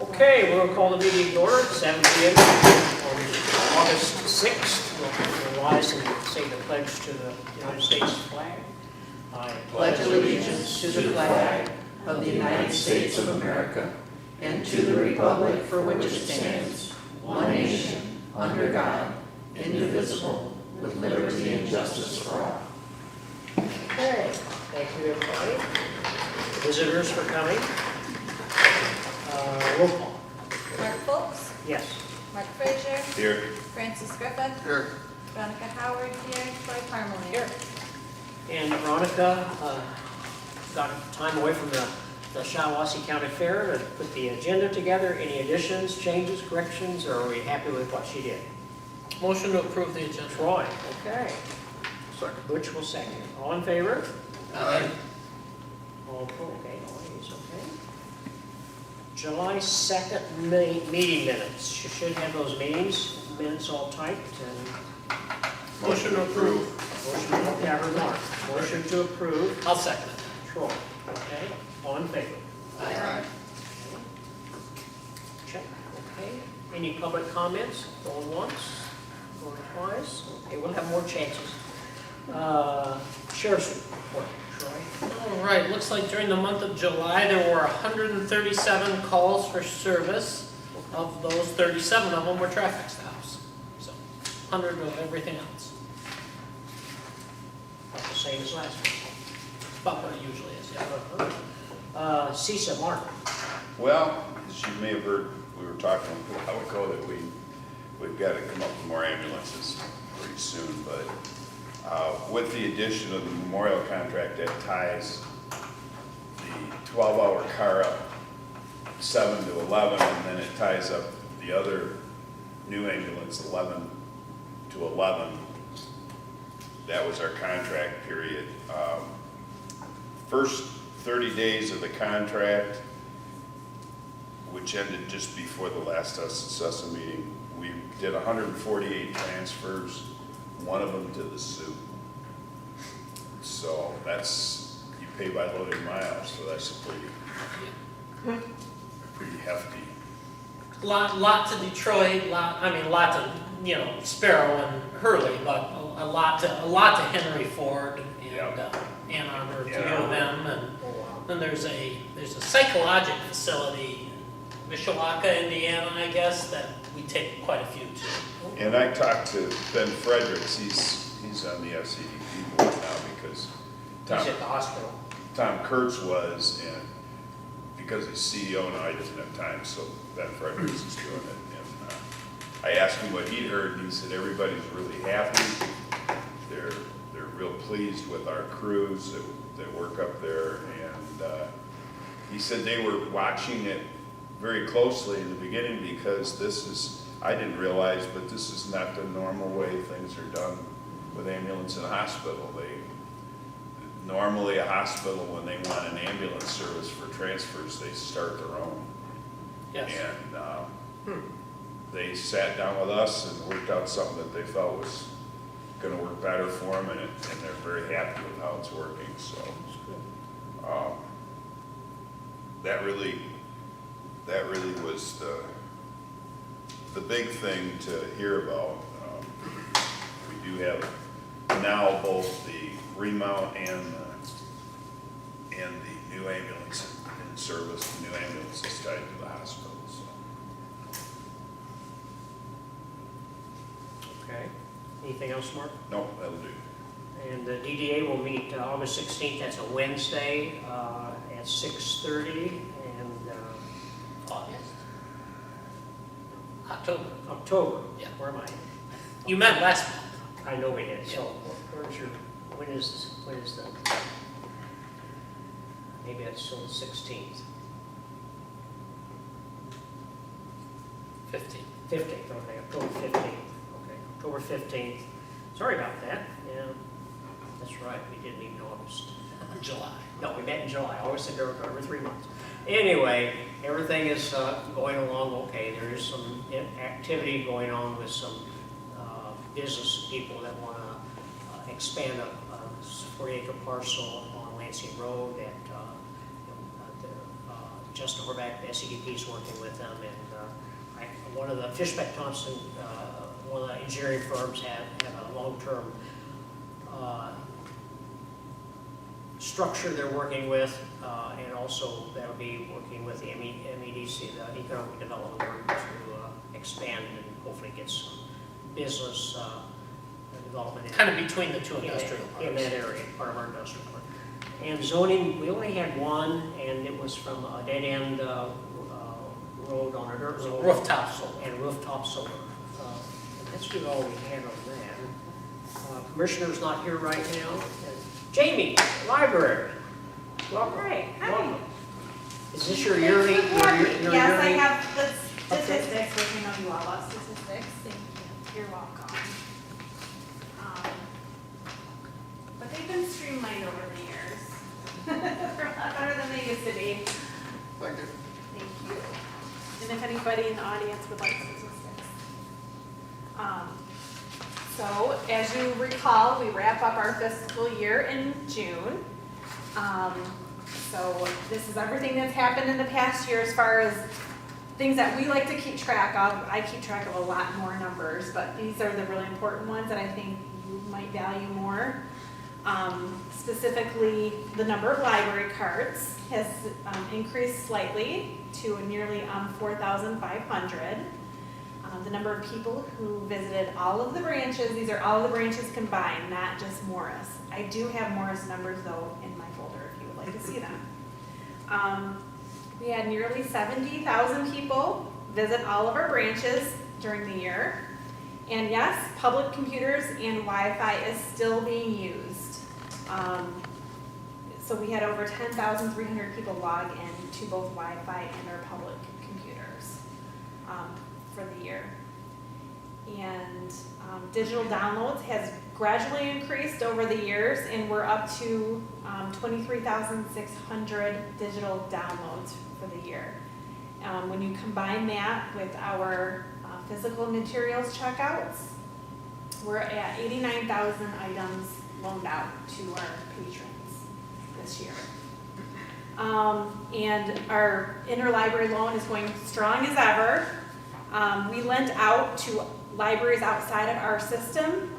Okay, we'll call the meeting to order at 7 p.m. on August 6th. We'll rise and say the pledge to the United States flag. I pledge allegiance to the flag of the United States of America and to the republic for which it stands, one nation, under God, indivisible, with liberty and justice for all. Okay, thank you everybody. Visitors for coming. Roll call. Mark Folks, Yes. Mark Frazier, Here. Francis Griffith, Here. Veronica Howard here, Troy Parmalee. Here. And Veronica got time away from the Shiawassee County Fair to put the agenda together. Any additions, changes, corrections, or are we happy with what she did? Motion to approve the agenda. Troy, okay. Second. Butch will second. All in favor? Aye. All opposed, okay, all ayes, okay. July 2nd meeting minutes. You should have those minutes all typed and Motion to approve. motion, okay, I heard Mark. Motion to approve. I'll second it. Troy, okay. All in favor? Aye. Check, okay. Any public comments? Going once, going twice? Okay, we'll have more chances. Sheriff's report, Troy. All right, looks like during the month of July, there were 137 calls for service. Of those, 37 of them were traffic stops. So, 100 of everything else. About the same as last week. About what it usually is, yeah. CISA, Mark. Well, as you may have heard, we were talking a while ago that we've got to come up with more ambulances pretty soon, but with the addition of the memorial contract that ties the 12-hour car up 7 to 11, and then it ties up the other new ambulance 11 to 11. That was our contract period. First 30 days of the contract, which ended just before the last CISA meeting, we did 148 transfers, one of them to the Sioux. So that's, you pay by loaded miles, so that's a pretty hefty. Lot to Detroit, lot to, Sparrow and Hurley, but a lot to Henry Ford and Yep. Ann Arbor, to Yeah. U of M, and Oh, wow. then there's a psychologic facility, Mishawaka, Indiana, I guess, that we take quite a few to. And I talked to Ben Fredericks, he's on the FCDP board now because He's at the hospital. Tom Kurtz was, and because he's CEO now, he doesn't have time, so Ben Fredericks is doing it. And I asked him what he'd heard, and he said everybody's really happy. They're real pleased with our crews that work up there, and he said they were watching it very closely in the beginning because this is, I didn't realize, but this is not the normal way things are done with ambulance in a hospital. Normally a hospital, when they want an ambulance service for transfers, they start their own. Yes. And they sat down with us and worked out something that they felt was going to work better for them, and they're very happy with how it's working. So that really was the big thing to hear about. We do have now both the remount and the new ambulance in service. The new ambulance is tied to the hospital. So. Okay. Anything else, Mark? No, that'll do. And the DDA will meet August 16th. That's a Wednesday at 6:30. And August. October. October. Yeah. Where am I? You met last month. I know we did. So where's your? When is the? Maybe it's still the 16th. 15. 15th. Okay, October 15th. Okay, October 15th. Sorry about that. Yeah, that's right. We did meet in August. July. No, we met in July. I always said there were every 3 months. Anyway, everything is going along okay. There is some activity going on with some business people that want to expand a 40-acre parcel on Lansing Road at Justin Horvath, the SEDP is working with them, and one of the Fishbeck Thompson, one of the engineering firms have a long-term structure they're working with, and also that'll be working with the MEDC, the Economic Development Group, to expand and hopefully get some business development in Kind of between the two industrial parks. in that area, part of our industrial park. And zoning, we only had one, and it was from a dead-end road on a dirt road. Rooftop solar. And rooftop solar. And that's really all we had on that. Commissioner's not here right now. And Jamie, library. Welcome. Hi. Welcome. Is this your yearly? Your Yes, I yearly- have the statistics, which I know you all love statistics. Thank you. You're welcome. But they've been streamlined over the years. They're a lot better than they used to be. Thank you. Thank you. And if anybody in the audience would like statistics. So, as you recall, we wrap up our fiscal year in June. So this is everything that's happened in the past year as far as things that we like to keep track of. I keep track of a lot more numbers, but these are the really important ones that I think you might value more. Specifically, the number of library cards has increased slightly to nearly 4,500. The number of people who visited all of the branches, these are all the branches combined, not just Morris. I do have Morris numbers though in my folder if you would like to see them. We had nearly 70,000 people visit all of our branches during the year. And yes, public computers and Wi-Fi is still being used. So we had over 10,300 people log in to both Wi-Fi and our public computers for the year. And digital downloads has gradually increased over the years, and we're up to 23,600 digital downloads for the year. When you combine that with our physical materials checkouts, we're at 89,000 items loaned out to our patrons this year. And our interlibrary loan is going strong as ever. We lent out to libraries outside of our system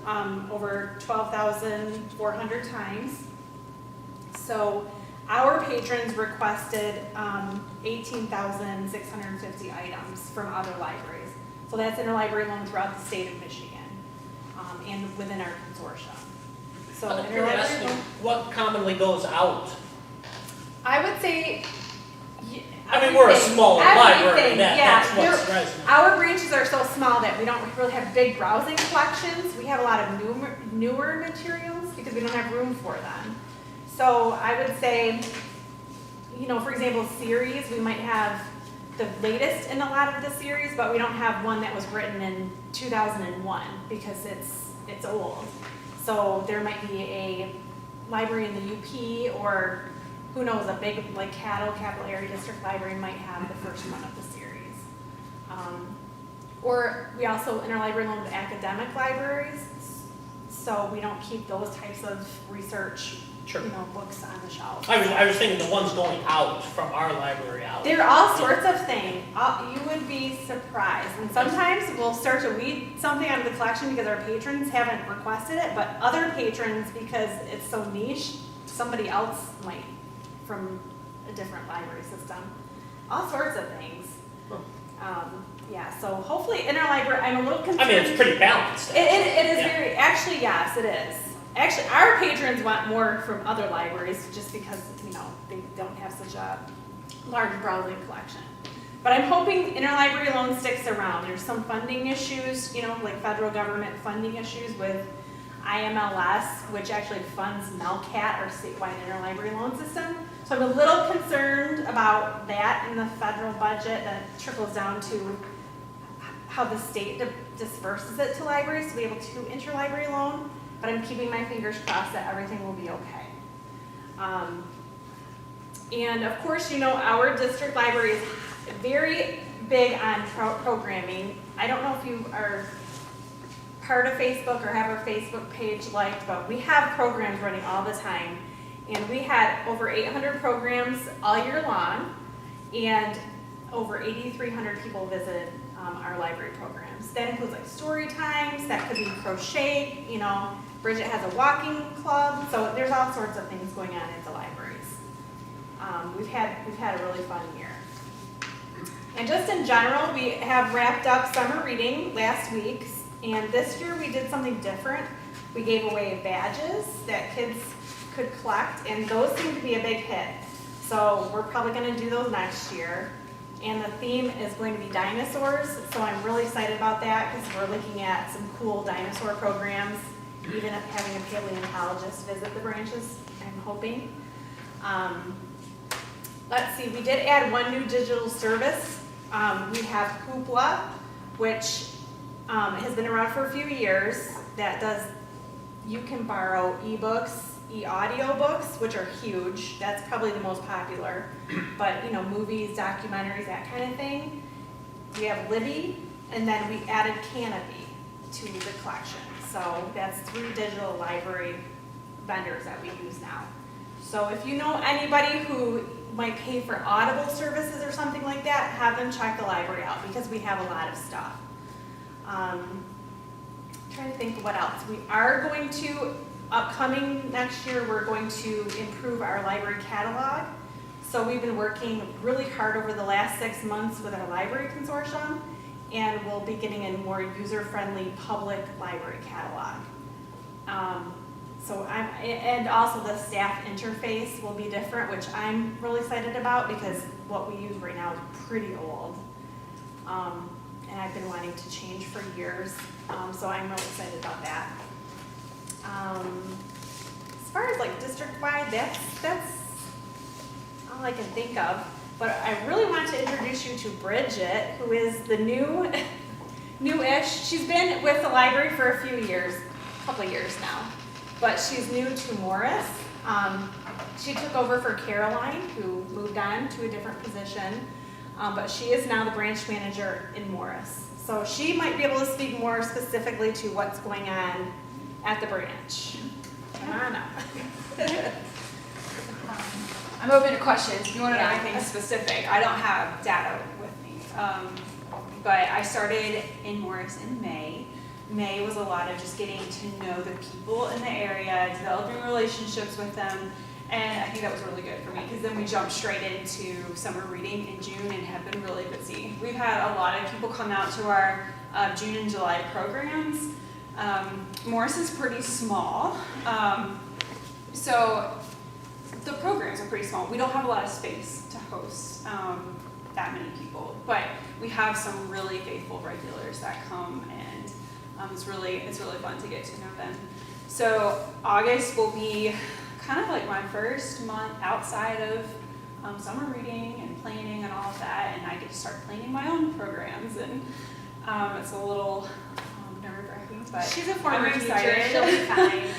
over 12,400 times. So our patrons requested 18,650 items from other libraries. So that's interlibrary loan throughout the state of Michigan and within our consortium. So Out of interlibrary curiosity, loan, what commonly goes out? I would say. I mean, we're a everything- smaller library, everything, that's yeah. what's resonant. Our branches are so small that we don't really have big browsing collections. We have a lot of newer materials because we don't have room for them. So I would say, you know, for example, series, we might have the latest in a lot of the series, but we don't have one that was written in 2001 because it's old. So there might be a library in the UP, or who knows, a big like Capital Area District Library might have the first one of the series. Or we also interlibrary loan to academic libraries, so we don't keep those types of research, Sure. books on the shelf. I was thinking the ones going out from our library out. There are all sorts of things. You would be surprised. And sometimes we'll start to weed something out of the collection because our patrons haven't requested it, but other patrons, because it's so niche, somebody else might from a different library system. All sorts of things. Yeah, so hopefully interlibrary, I'm a little concerned. I mean, it's pretty balanced. It is Yeah. very, actually, yes, it is. Actually, our patrons want more from other libraries just because, they don't have such a large browsing collection. But I'm hoping interlibrary loan sticks around. There's some funding issues, like federal government funding issues with IMLS, which actually funds MELCAT, our statewide interlibrary loan system. So I'm a little concerned about that in the federal budget that trickles down to how the state disperses it to libraries to be able to interlibrary loan, but I'm keeping my fingers crossed that everything will be okay. And of course, our district library is very big on programming. I don't know if you are part of Facebook or have our Facebook page liked, but we have programs running all the time. And we had over 800 programs all year long. And over 8,300 people visited our library programs. That includes like story times, that could be crochet, you know, Bridget has a walking club, so there's all sorts of things going on at the libraries. We've had a really fun year. And just in general, we have wrapped up summer reading last week, and this year we did something different. We gave away badges that kids could collect, and those seem to be a big hit. So we're probably gonna do those next year. And the theme is going to be dinosaurs, so I'm really excited about that because we're looking at some cool dinosaur programs, even having a paleontologist visit the branches, I'm hoping. Let's see, we did add one new digital service. We have Hoopla, which has been around for a few years. That does, you can borrow ebooks, e-audio books, which are huge. That's probably the most popular. But, you know, movies, documentaries, that kind of thing. We have Libby, and then we added Canopy to the collection. So that's 3 digital library vendors that we use now. So if you know anybody who might pay for Audible services or something like that, have them check the library out because we have a lot of stuff. Trying to think of what else. We are going to, upcoming next year, we're going to improve our library catalog. So we've been working really hard over the last 6 months with our library consortium, and we'll be getting a more user-friendly public library catalog. And also the staff interface will be different, which I'm really excited about because what we use right now is pretty old. And I've been wanting to change for years, so I'm really excited about that. As far as like district-wide, that's all I can think of. But I really want to introduce you to Bridget, who is the newish. She's been with the library for a few years, a couple of years now. But she's new to Morris. She took over for Caroline, who moved on to a different position. But she is now the branch manager in Morris. So she might be able to speak more specifically to what's going on at the branch. Come on up. I'm open to questions. If you want to know anything specific, I don't have data with me. But I started in Morris in May. May was a lot of just getting to know the people in the area, developing relationships with them, and I think that was really good for me because then we jumped straight into summer reading in June and have been really busy. We've had a lot of people come out to our June and July programs. Morris is pretty small, so the programs are pretty small. We don't have a lot of space to host that many people, but we have some really faithful regulars that come, and it's really fun to get to know them. So August will be kind of like my first month outside of summer reading and planning and all of that, and I get to start planning my own programs, and it's a little nerve-wracking, but She's a former I'm teacher, excited. she'll be fine.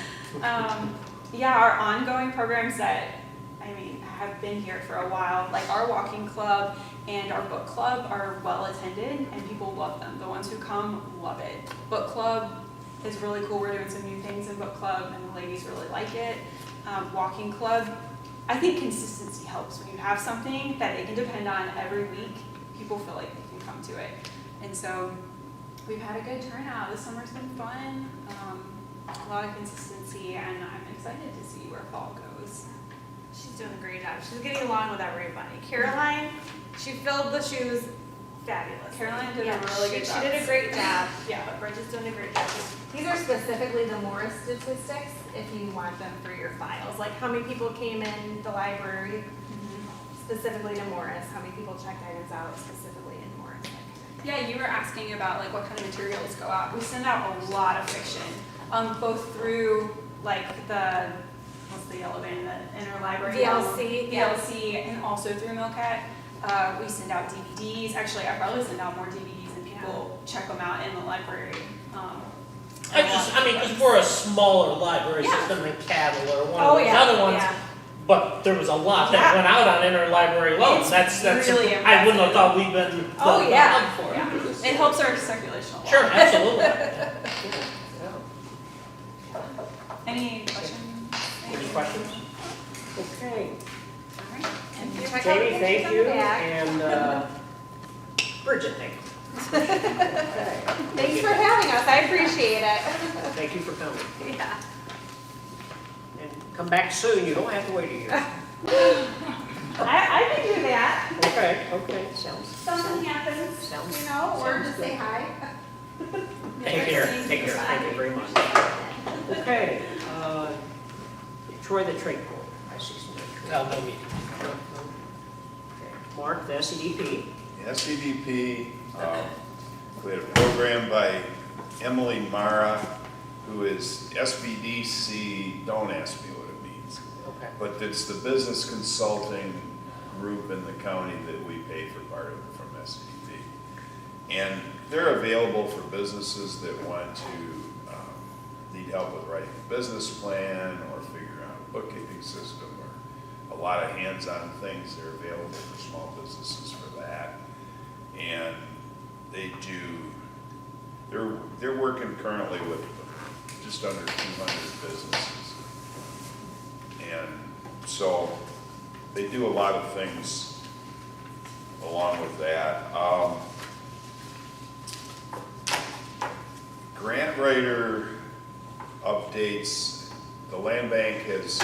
Yeah, our ongoing programs that, I mean, have been here for a while, like our walking club and our book club are well attended and people love them. The ones who come love it. Book club is really cool. We're doing some new things in book club and the ladies really like it. Walking club, I think consistency helps. When you have something that they can depend on every week, people feel like they can come to it. And so we've had a good turnout. This summer's been fun. A lot of consistency, and I'm excited to see where fall goes. She's doing a great job. She's getting along with everybody. Caroline, she filled the shoes fabulous. Caroline did a really good job. She did a great job. Yeah. But Bridget's doing a great job. These are specifically the Morris statistics if you want them for your files. Like how many people came in the library specifically to Morris, how many people checked items out specifically in Morris. Yeah, you were asking about like what kind of materials go out. We send out a lot of fiction, both through like what's the yellow van, the interlibrary VLC, and also through Milcat. We send out DVDs. Actually, I probably send out more DVDs than people check them out in the library. Because we're a smaller library system than Cattle or one of those other ones. Yeah. But there was a lot that went out on interlibrary loans. That's really I wouldn't have thought we've been the hub for it. Yeah. It helps our circulation a lot. Sure, absolutely. Any questions? Any questions? Okay. All right. And Check out the Jamie, thank pictures on you, the back. and Bridget, thank you. Okay. Thanks for having us, I appreciate it. Thank you for coming. Yeah. And come back soon, you don't have to wait a year. I can do that. Okay, sounds. Something happens, Sounds- you know, or sounds just good. say hi. Take care, thank you very much. Okay, Troy, the trade court, I see some. No meeting. Okay. Mark, the SEDP. The SCDP, we had a program by Emily Mara, who is SBDC, don't ask me what it means. Okay. But it's the business consulting group in the county that we pay for part of it from SCDP. And they're available for businesses that want to, need help with writing a business plan or figuring out a bookkeeping system or a lot of hands-on things. They're available for small businesses for that. And they do, they're working currently with just under 200 businesses. And so they do a lot of things along with that. Grant writer updates, the land bank has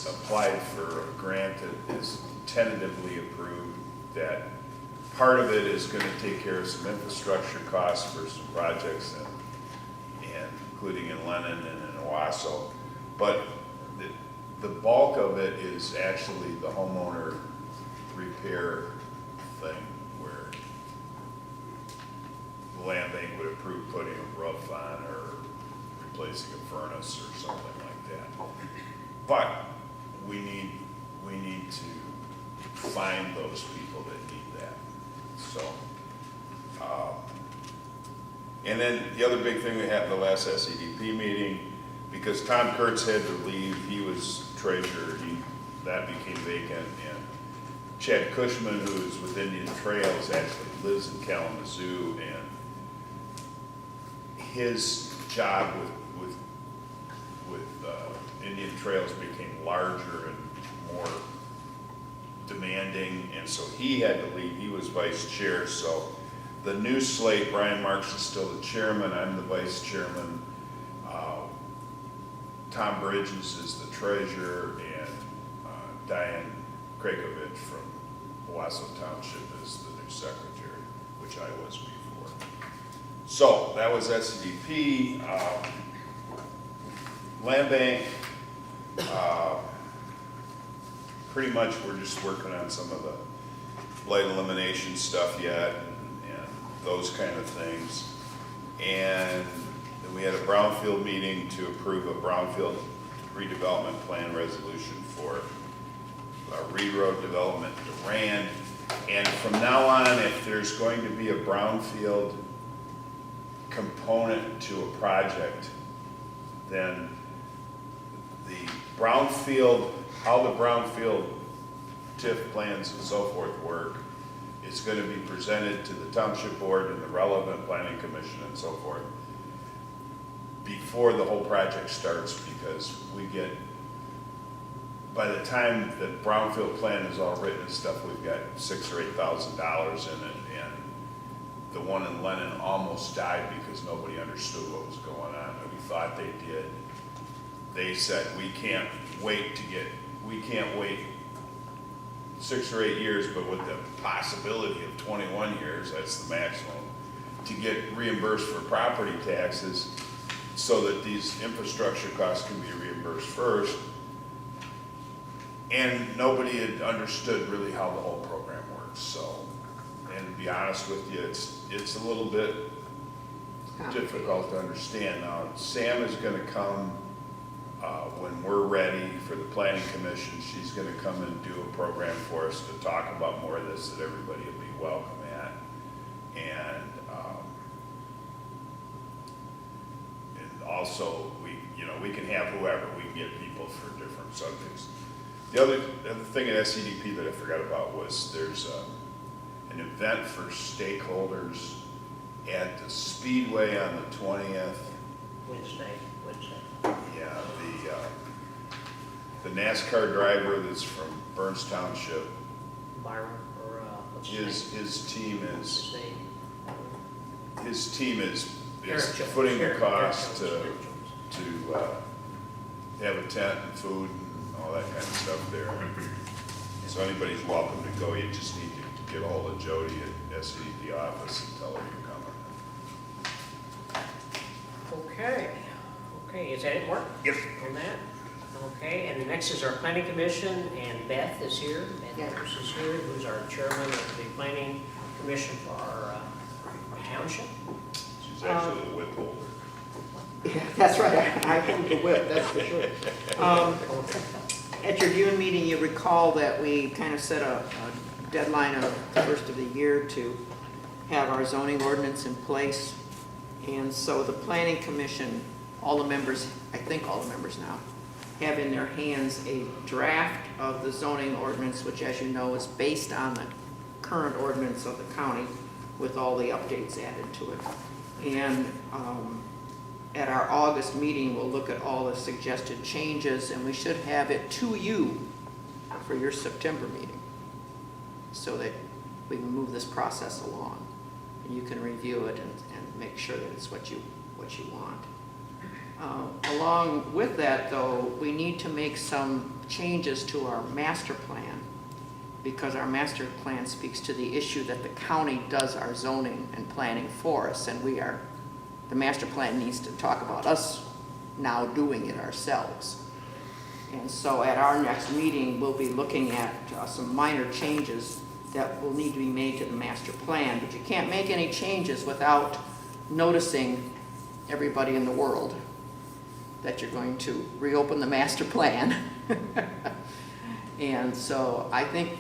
applied for a grant that is tentatively approved, that part of it is gonna take care of some infrastructure costs for some projects and including in Lennon and in Owasso. But the bulk of it is actually the homeowner repair thing, where the land bank would approve putting a roof on or replacing a furnace or something like that. But we need to find those people that need that. So, and then the other big thing that happened the last SEDP meeting, because Tom Kurtz had to leave, he was treasurer, that became vacant, and Chad Cushman, who is with Indian Trails, actually lives in Kalamazoo, and his job with Indian Trails became larger and more demanding, and so he had to leave. He was vice chair. So the new slate, Brian Marks is still the chairman, I'm the vice chairman, Tom Bridges is the treasurer, and Diane Krakovich from Owasso Township is the new secretary, which I was before. So that was SCDP. Land bank, pretty much we're just working on some of the blight elimination stuff yet and those kind of things. And then we had a brownfield meeting to approve a brownfield redevelopment plan resolution for Reed Road development in Durand. And from now on, if there's going to be a brownfield component to a project, then the brownfield, how the brownfield TIF plans and so forth work is going to be presented to the township board and the relevant planning commission and so forth before the whole project starts, because we get, by the time the brownfield plan is all written and stuff, we've got $6,000 or $8,000 in it, and the one in Lennon almost died because nobody understood what was going on, and we thought they did. They said, we can't wait 6 or 8 years, but with the possibility of 21 years, that's the maximum, to get reimbursed for property taxes so that these infrastructure costs can be reimbursed first. And nobody had understood really how the whole program works. So, and to be honest with you, it's a little bit difficult to understand. Now, Sam is gonna come when we're ready for the planning commission. She's gonna come and do a program for us to talk about more of this that everybody will be welcome at. And also we can have whoever, we can get people for different subjects. The other thing at SCDP that I forgot about was there's an event for stakeholders at the Speedway on the 20th. Wednesday. Yeah, the NASCAR driver that's from Burns Township, Byron, or, what's his his team name? is, His name? his team is Eric Jones. footing the Eric cost Jones, to, Eric Jones. to have a tent and food and all that kind of stuff there. So anybody's welcome to go, you just need to get a hold of Jody at SED office and tell her you're coming. Okay, is that it, Mark? Yep. On that? Okay, and the next is our planning commission, and Beth is here. Yeah. Beth Pierce is here, who's our chairman of the planning commission for our township. She's actually the whip holder. Yeah, that's right, I hold the whip, that's for sure. At your June meeting, you recall that we kind of set a deadline of the first of the year to have our zoning ordinance in place. And so the planning commission, all the members, I think all the members now, have in their hands a draft of the zoning ordinance, which, as you know, is based on the current ordinance of the county with all the updates added to it. And at our August meeting, we'll look at all the suggested changes, and we should have it to you for your September meeting so that we can move this process along. And you can review it and make sure that it's what you want. Along with that, though, we need to make some changes to our master plan, because our master plan speaks to the issue that the county does our zoning and planning for us, and the master plan needs to talk about us now doing it ourselves. And so at our next meeting, we'll be looking at some minor changes that will need to be made to the master plan, but you can't make any changes without noticing everybody in the world that you're going to reopen the master plan. And so I think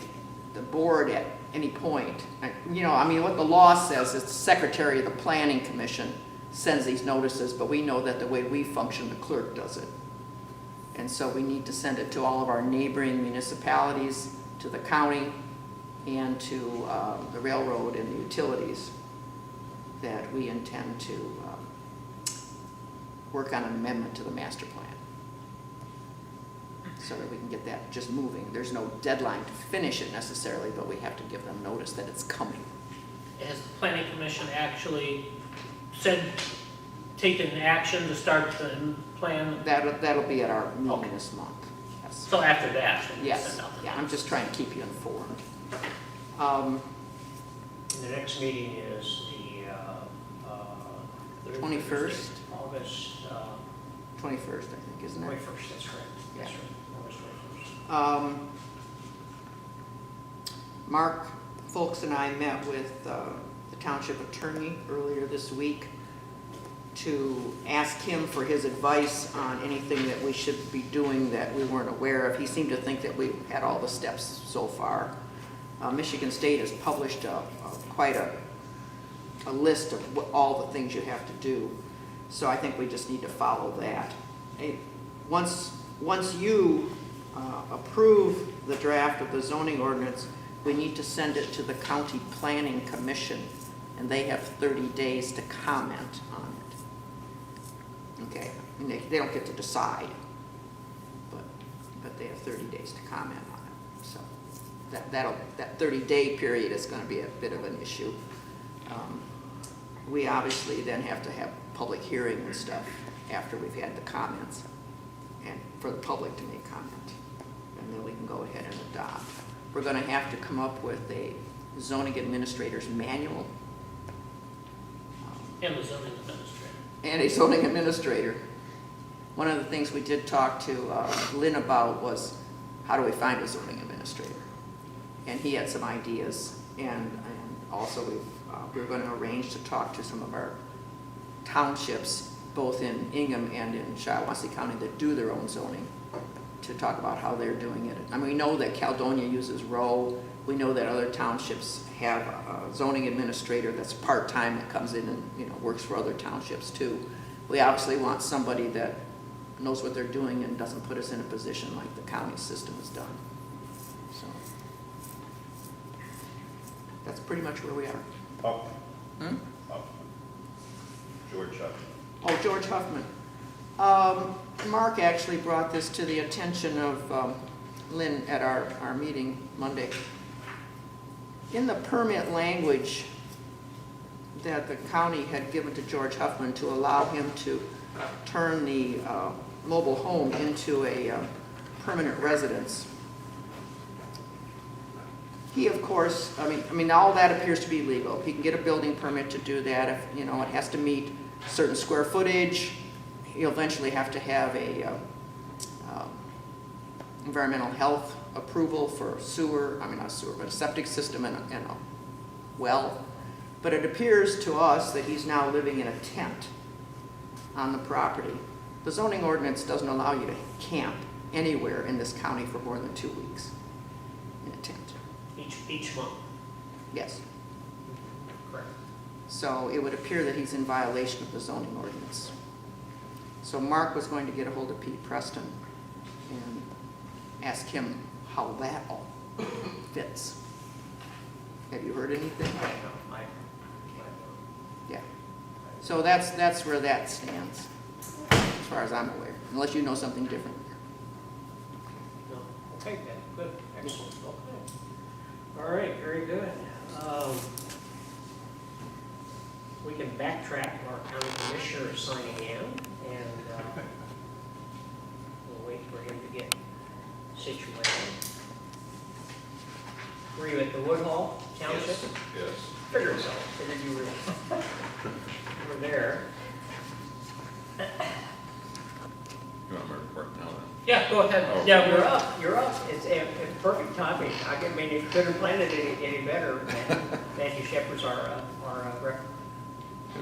the board at any point, what the law says is the secretary of the planning commission sends these notices, but we know that the way we function, the clerk does it. And so we need to send it to all of our neighboring municipalities, to the county, and to the railroad and the utilities, that we intend to work on an amendment to the master plan so that we can get that just moving. There's no deadline to finish it necessarily, but we have to give them notice that it's coming. Has the planning commission actually taken action to start the plan? That'll be at our meeting this month. Yes. So after that? when you Yes. send out the Yeah, I'm just trying to keep you informed. And the next meeting is the 21st? August 21st, I think, isn't it? 21st, that's correct. That's Yeah. right, August 21st. Mark Folks and I met with the township attorney earlier this week to ask him for his advice on anything that we should be doing that we weren't aware of. He seemed to think that we had all the steps so far. Michigan State has published quite a list of all the things you have to do. So I think we just need to follow that. Once you approve the draft of the zoning ordinance, we need to send it to the county planning commission, and they have 30 days to comment on it. Okay, and they don't get to decide, but they have 30 days to comment on it. So that 30-day period is going to be a bit of an issue. We obviously then have to have public hearing and stuff after we've had the comments, and for the public to make comment, and then we can go ahead and adopt. We're going to have to come up with a zoning administrator's manual And the zoning administrator. and a zoning administrator. One of the things we did talk to Lynn about was, how do we find a zoning administrator? And he had some ideas, and also we're going to arrange to talk to some of our townships, both in Ingham and in Shiawassee County, that do their own zoning, to talk about how they're doing it. I mean, we know that Caledonia uses Rowe. We know that other townships have a zoning administrator that's part-time that comes in and works for other townships too. We obviously want somebody that knows what they're doing and doesn't put us in a position like the county system has done. So that's pretty much where we are. Huffman. George Huffman. Oh, George Huffman. Mark actually brought this to the attention of Lynn at our meeting Monday. In the permit language that the county had given to George Huffman to allow him to turn the mobile home into a permanent residence, he, of course, I mean, all that appears to be legal. He can get a building permit to do that if, you know, it has to meet certain square footage. He'll eventually have to have a environmental health approval for sewer, not sewer, but a septic system and a well. But it appears to us that he's now living in a tent on the property. The zoning ordinance doesn't allow you to camp anywhere in this county for more than 2 weeks in a tent. Each month, Yes. correct. So it would appear that he's in violation of the zoning ordinance. So Mark was going to get a hold of Pete Preston and ask him how that all fits. Have you heard anything? Yeah. So that's where that stands, as far as I'm aware, unless you know something different. No, okay, good, excellent, okay. All right, very good. We can backtrack. Our county commissioner is signing in, and we'll wait for him to get situated. Were you at the Woodhall Township? Yes. Figured so, figured you were there. You want me to report now then? Yeah, go ahead. Oh. Yeah, you're up. It's perfect timing. I mean, you couldn't have planned it any better. Matthew Shepherd's our rep.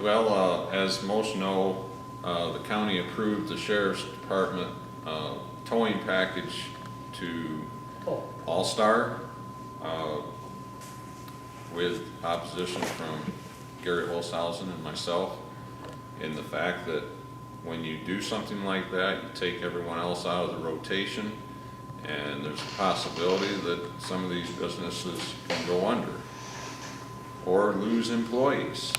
Well, as most know, the county approved the sheriff's department towing package to Oh, All-Star with opposition from Gary Holshausen and myself, in the fact that when you do something like that, you take everyone else out of the rotation, and there's a possibility that some of these businesses can go under or lose employees.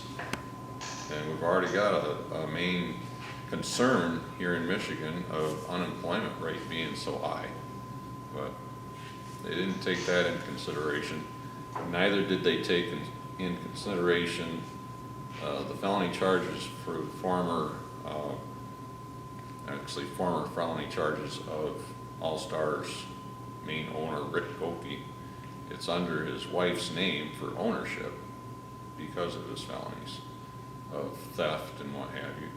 And we've already got a main concern here in Michigan of unemployment rate being so high. But they didn't take that into consideration. Neither did they take in consideration the felony charges for former felony charges of All-Star's main owner, Rick Goki. It's under his wife's name for ownership because of his felonies of theft and what have you.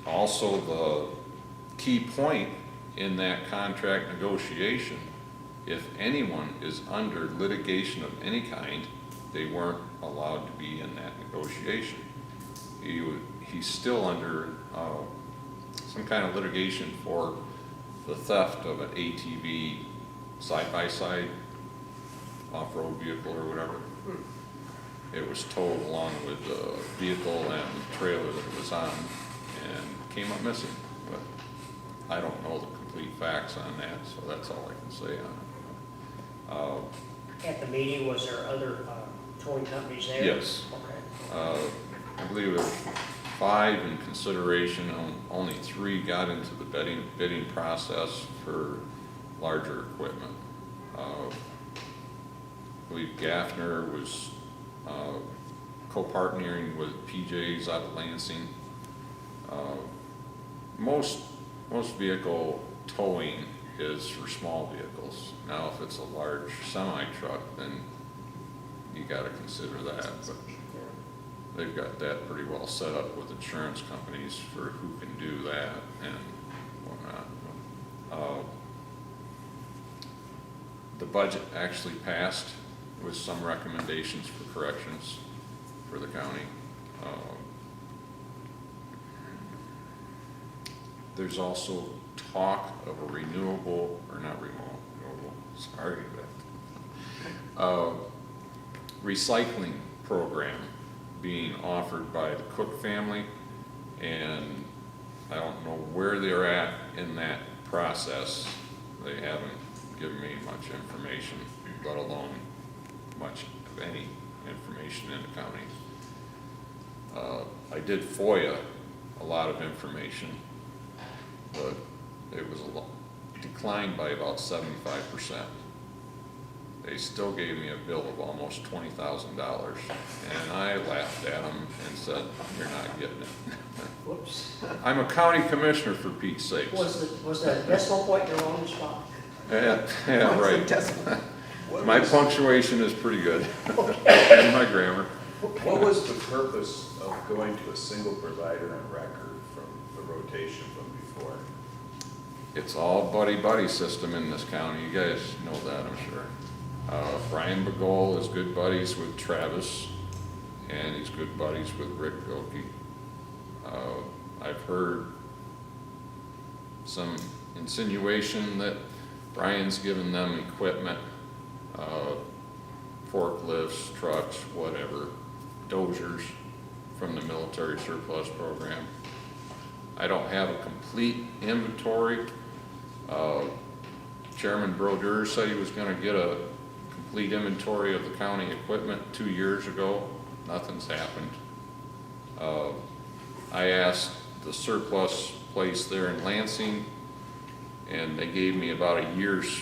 Also, the key point in that contract negotiation, if anyone is under litigation of any kind, they weren't allowed to be in that negotiation. He's still under some kind of litigation for the theft of an ATV side-by-side off-road vehicle or whatever. It was towed along with the vehicle and the trailer that it was on and came up missing. But I don't know the complete facts on that, so that's all I can say on it. at the meeting, was there other towing companies there? Yes. Okay. I believe there were 5 in consideration, only 3 got into the bidding process for larger equipment. I believe Gaffner was co-partnering with PJ's out of Lansing. Most vehicle towing is for small vehicles. Now, if it's a large semi-truck, then you gotta consider that, but they've got that pretty well set up with insurance companies for who can do that and whatnot. The budget actually passed with some recommendations for corrections for the county. There's also talk of a renewable, recycling program being offered by the Cook family, and I don't know where they're at in that process. They haven't given me much information, let alone much of any information in the county. I did FOIA a lot of information, but it was declined by about 75%. They still gave me a bill of almost $20,000, and I laughed at them and said, "You're not getting it." Whoops. I'm a county commissioner, for Pete's sakes. Was the decimal point in the wrong spot? Yeah, right. My punctuation is pretty good, and my grammar. What was the purpose of going to a single provider and record from the rotation from before? It's all buddy-buddy system in this county. You guys know that, I'm sure. Brian Bagol is good buddies with Travis, and he's good buddies with Rick Gilkey. I've heard some insinuation that Brian's given them equipment, forklifts, trucks, whatever, dozers from the military surplus program. I don't have a complete inventory. Chairman Brodeur said he was gonna get a complete inventory of the county equipment 2 years ago. Nothing's happened. I asked the surplus place there in Lansing, and they gave me about a year's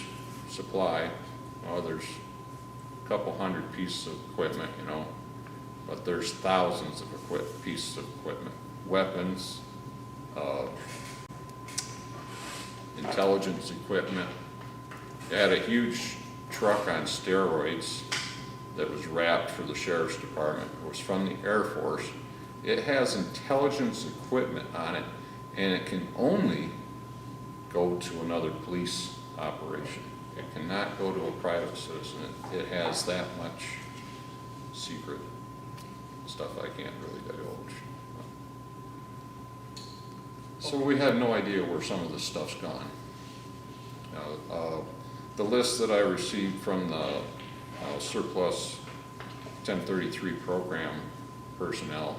supply. Well, there's a couple hundred pieces of equipment, you know, but there's thousands of pieces of equipment, weapons, intelligence equipment. They had a huge truck on steroids that was wrapped for the sheriff's department. It was from the Air Force. It has intelligence equipment on it, and it can only go to another police operation. It cannot go to a private citizen. It has that much secret stuff I can't really divulge. So we have no idea where some of this stuff's gone. The list that I received from the surplus 1033 program personnel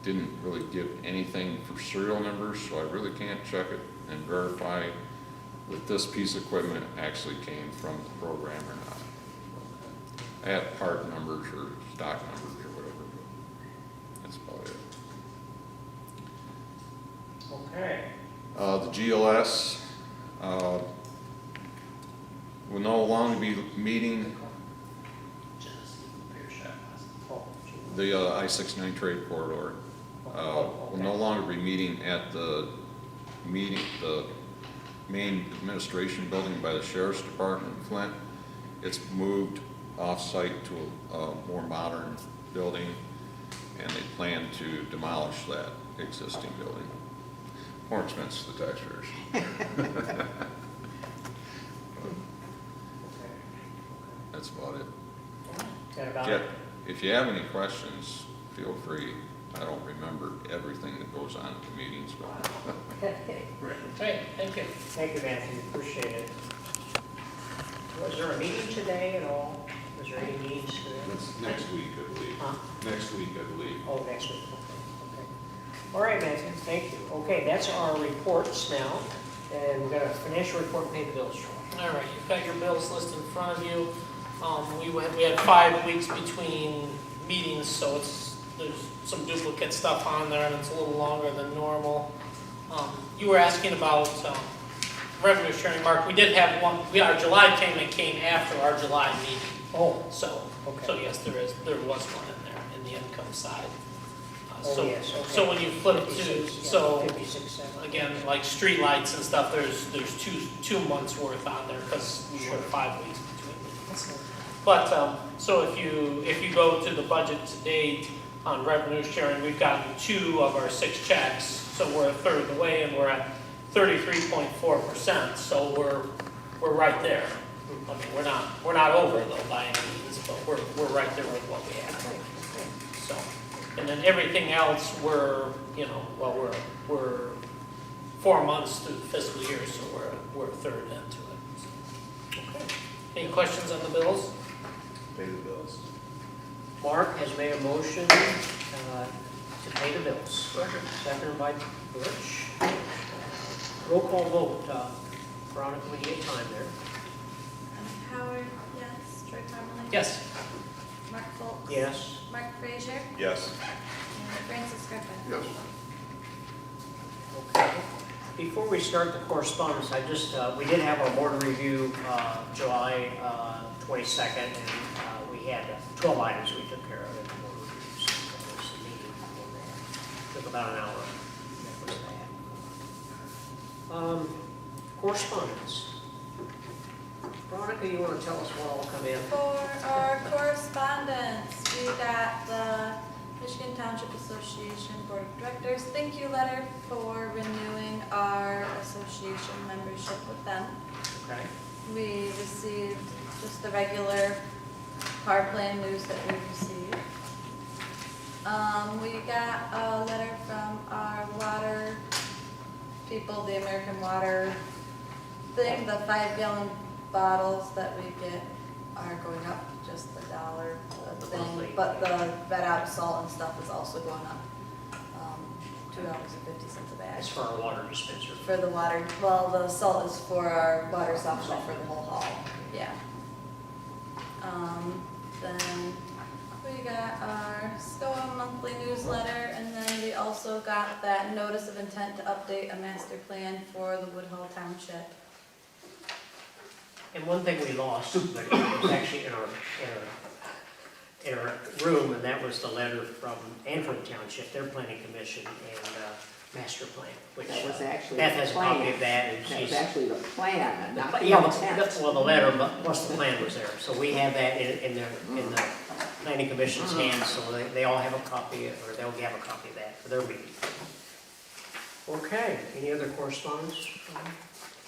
didn't really give anything for serial numbers, so I really can't check it and verify that this piece of equipment actually came from the program or not. I have part numbers or stock numbers or whatever, but that's about it. Okay. The GLS will no longer be meeting the I-69 trade corridor. Will no longer be meeting at the main administration building by the sheriff's department in Flint. It's moved off-site to a more modern building, and they plan to demolish that existing building. More expensive to the taxpayers. That's about it. That about Yeah, it? if you have any questions, feel free. I don't remember everything that goes on at the meetings, but. Hey, thank you. Thank you, Matthew, appreciate it. Was there a meeting today at all? Was there any needs today? Next week, I believe. Huh? Next week, I believe. Oh, next week, okay. All right, Matthew, thank you. Okay, that's our reports now, and we've got a financial report and pay the bills. All right, you've got your bills list in front of you. We had 5 weeks between meetings, so there's some duplicate stuff on there, and it's a little longer than normal. You were asking about revenue sharing, Mark. We did have one. Our July payment came after our July meeting. Oh, So okay. yes, there was one in there in the income side. Oh, yes, okay. So when you flip to 56, yeah, so 56.7. again, like streetlights and stuff, there's two months worth on there because we were 5 weeks between meetings. But so if you go to the budget to date on revenue sharing, we've gotten 2 of our 6 checks, so we're a third of the way, and we're at 33.4%. So we're right there. I mean, we're not over though by any means, but we're right there with what we have. So, and then everything else we're 4 months through the fiscal year, so we're a third into it. Okay. Any questions on the bills? Pay the bills. Mark has made a motion to pay the bills. Seconded by Butch. Roll call vote. Veronica, when you get time there. Howard, yes. Troy Parmalee? Yes. Mark Foltz? Yes. Mark Frazier? Yes. Francis Griffin. Yes. Okay. Before we start the correspondence, I just, we did have our board review, July 22nd, and we had 12 items we took care of in the board reviews. That was the meeting in there. Took about an hour. That was that. Correspondence. Veronica, you want to tell us what all come in? For our correspondence, we got the Michigan Township Association Board of Directors thank you letter for renewing our association membership with them. Okay. We received just the regular power plan news that we received. We got a letter from our water people, the American Water thing, the 5-gallon bottles that we get are going up just $1 a Monthly. thing, but the vet out salt and stuff is also going up, $2.50 a bag. That's for our water dispenser. For the water, well, the salt is for our water softener for the whole hall, yeah. Then we got our SCOA monthly newsletter, and then we also got that notice of intent to update a master plan for the Woodhull Township. And one thing we lost, but it was actually in our room, and that was the letter from Anford Township, their planning commission and master plan, which That was actually Beth the has a copy plan. of that, and That was she's. actually the plan, and not the Yeah, intent. well, the letter, but plus the plan was there, so we have that in the planning commission's hands, so they all have a copy, or they'll have a copy of that for their meeting. Okay, any other correspondence?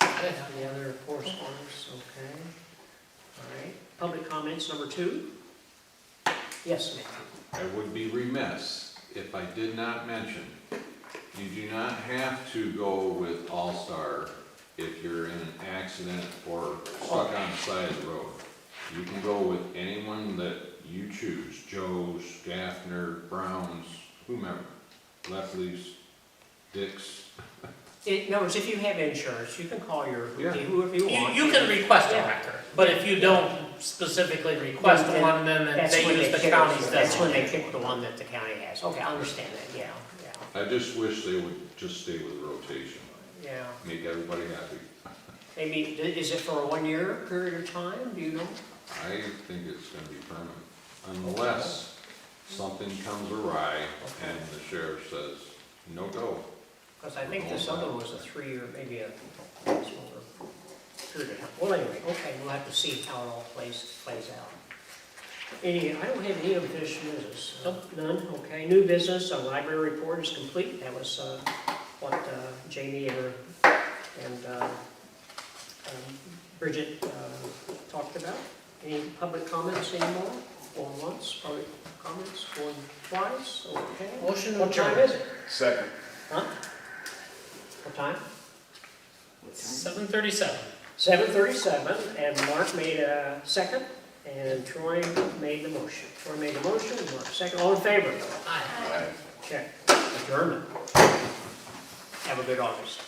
Any other correspondence? Okay. All right, public comments number 2? Yes, Matthew. I would be remiss if I did not mention, you do not have to go with All-Star if you're in an accident or stuck on the side of the road. You can go with anyone that you choose, Joe's, Gaffner, Brown's, whomever, Lepley's, Dick's. In other words, if you have insurance, you can call your, Yeah. whoever you want. You can request a Yeah. record, but if you don't specifically request Then- one, then That's they when use the pick- county's That's when they designation. pick the one that the county has. Okay, I understand that, yeah, I just wish they would just stay with rotation, yeah. make everybody happy. Maybe, is it for a 1-year period of time, do you know? I think it's gonna be permanent, unless something comes awry and the sheriff says, no go. Because I think this other was a 3-year, maybe a smaller period of time. Well, anyway, okay, we'll have to see how it all plays out. I don't have any unfinished business. None, okay. New business, a library report is complete. That was what Jamie and Bridget talked about. Any public comments anymore? Going once, public comments, going twice, okay. Motion to What time adjourn. is it? Second. Huh? What time? 7:37. 7:37, and Mark made a second, and Troy made the motion. Troy made the motion, Mark second, all in favor? Aye. Aye. Check. Adjournment. Have a good August.